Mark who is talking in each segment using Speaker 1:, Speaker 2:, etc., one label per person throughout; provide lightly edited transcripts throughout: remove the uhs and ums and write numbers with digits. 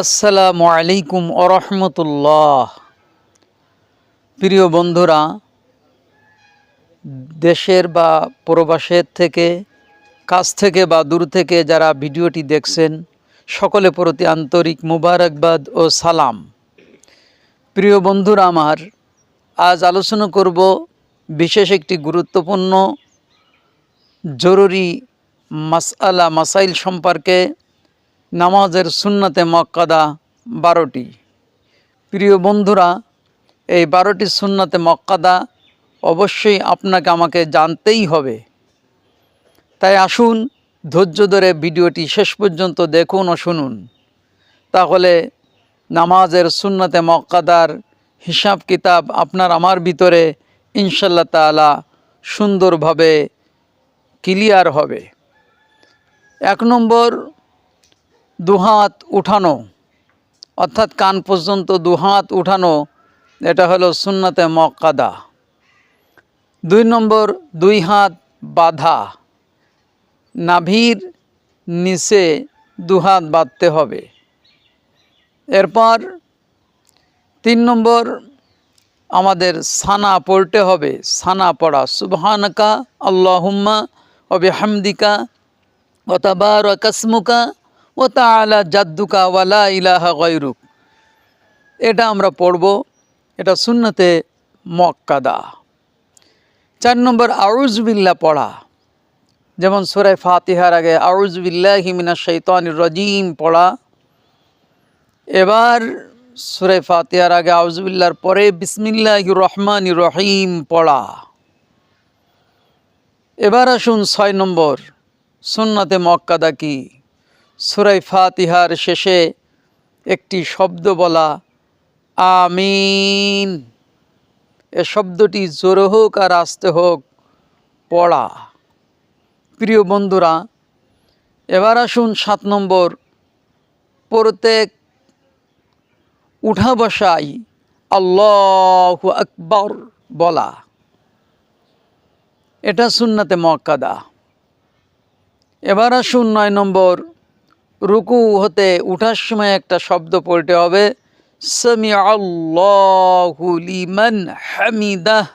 Speaker 1: আসসালামু আলাইকুম ওরহমতুল্লাহ। প্রিয় বন্ধুরা, দেশের বা প্রবাসের থেকে, কাছ থেকে বা দূর থেকে যারা ভিডিওটি দেখছেন, সকলে প্রতি আন্তরিক মুবারকবাদ ও সালাম। প্রিয় বন্ধুরা আমার, আজ আলোচনা করব বিশেষ একটি গুরুত্বপূর্ণ জরুরি মাসআলা মাসাইল সম্পর্কে। নামাজের সুন্নতে মুআক্কাদা 12টি। প্রিয় বন্ধুরা, এই 12টি সুন্নতে মুআক্কাদা অবশ্যই আপনাকে আমাকে জানতেই হবে। তাই আসুন ধৈর্য ধরে ভিডিওটি শেষ পর্যন্ত দেখুন ও শুনুন, তাহলে নামাজের সুন্নতে মুআক্কাদার হিসাব কিতাব আপনার আমার ভিতরে ইনশাআল্লাহ তাআলা সুন্দরভাবে ক্লিয়ার হবে। 1 নম্বর, দুহাত উঠানো, অর্থাৎ কান পর্যন্ত দুহাত উঠানো, এটা হলো সুন্নতে মুআক্কাদা। 2 নম্বর, 2 হাত বাঁধা, নাভির নিচে 2 হাত বাঁধতে হবে। এরপর 3 নম্বর, আমাদের সানা পড়তে হবে। সানা পড়া, সুবহানাকা আল্লাহুম্মা ওয়া বিহামদিকা ওয়া তাবারাকা ইসমুকা ওয়া তাআলা জাদ্দুকা ওয়া লা ইলাহা গায়রুক, এটা আমরা পড়ব। এটা সুন্নতে মুআক্কাদা। 4 নম্বর, আউযু বিল্লাহ পড়া, যেমন সূরা ফাতিহার আগে আউযু বিল্লাহি মিনাশ শাইতানির রাজিম পড়া। এবার সূরা ফাতিহার আগে আউযু বিল্লাহর পরে বিসমিল্লাহির রহমানির রহিম পড়া। এবার আসুন 6 নম্বর সুন্নতে মুআক্কাদা কি? সূরা ফাতিহার শেষে একটি শব্দ বলা, আমিন। এ শব্দটি জোরে হোক আর আস্তে হোক পড়া। প্রিয় বন্ধুরা, এবার আসুন 7 নম্বর, প্রত্যেক উঠা বসাই আল্লাহু আকবার বলা, এটা সুন্নতে মুআক্কাদা। এবার আসুন 9 নম্বর, রুকু হতে উঠার সময় একটা শব্দ পড়তে হবে, সামিআল্লাহু লিমান হামিদাহ,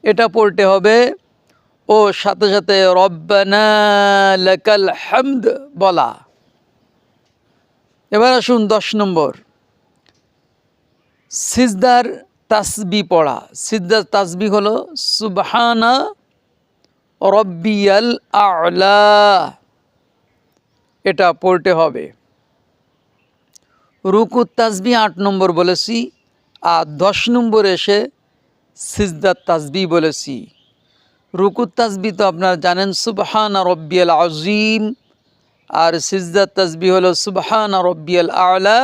Speaker 1: এটা পড়তে হবে। ও সাথে সাথে রব্বানা লাকাল হামদ বলা। এবার আসুন 10 নম্বর, সিজদার তাসবিহ পড়া। সিজদার তাসবিহ হলো সুবহানা রব্বিয়াল আ'লা, এটা পড়তে হবে। রুকুত তাসবিহ 8 নম্বর বলেছি, আর 10 নম্বর এসে সিজদার তাসবিহ বলেছি। রুকুত তাসবিহ তো আপনারা জানেন, সুবহানা রব্বিয়াল আযীম, আর সিজদার তাসবিহ হলো সুবহানা রব্বিয়াল আ'লা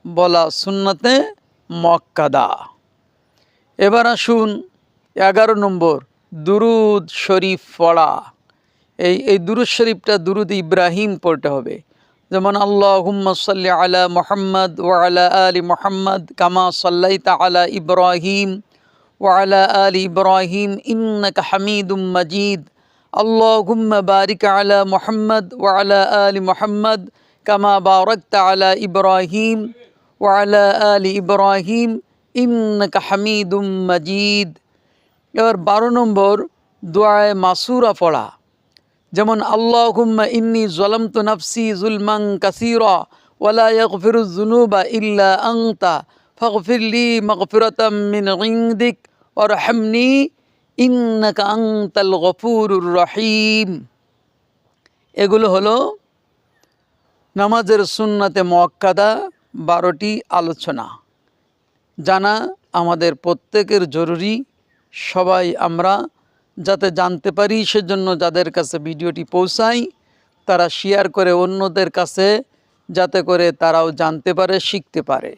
Speaker 1: বলা সুন্নতে মুআক্কাদা। এবার আসুন 11 নম্বর, দুরুদ শরীফ পড়া। এই দুরুদ শরীফটা দুরুদ ইব্রাহিম পড়তে হবে, যেমন আল্লাহুম্মা সাল্লি আলা মুহাম্মদ ওয়া আলা আলি মুহাম্মদ কামা সাল্লাইতা আলা ইব্রাহিম ওয়া আলা আলি ইব্রাহিম ইন্নাকা হামিদুম মাজিদ। আল্লাহুম্মা বারিক আলা মুহাম্মদ ওয়া আলা আলি মুহাম্মদ কামা বারাকতা আলা ইব্রাহিম ওয়া আলা আলি ইব্রাহিম ইন্নাকা হামিদুম মাজিদ। এবার 12 নম্বর, দুআয়ে মাসুরা পড়া, যেমন আল্লাহুম্মা ইন্নী যালামতু নাফসি যুলমান কাসীরা ওয়া লা ইয়াগফিরুয যুনুবা ইল্লা আনতা ফাগফিরলি মাগফিরাতাম মিন ইনদিক ওয়ারহামনি ইন্নাকা আনতাল গফুরুর রহিম। এগুলো হলো নামাজের সুন্নতে মুআক্কাদা 12টি আলোচনা। জানা আমাদের প্রত্যেকের জরুরি। সবাই আমরা যাতে জানতে পারি, সেজন্য যাদের কাছে ভিডিওটি পৌঁছাই তারা শেয়ার করে অন্যদের কাছে, যাতে করে তারাও জানতে পারে, শিখতে পারে।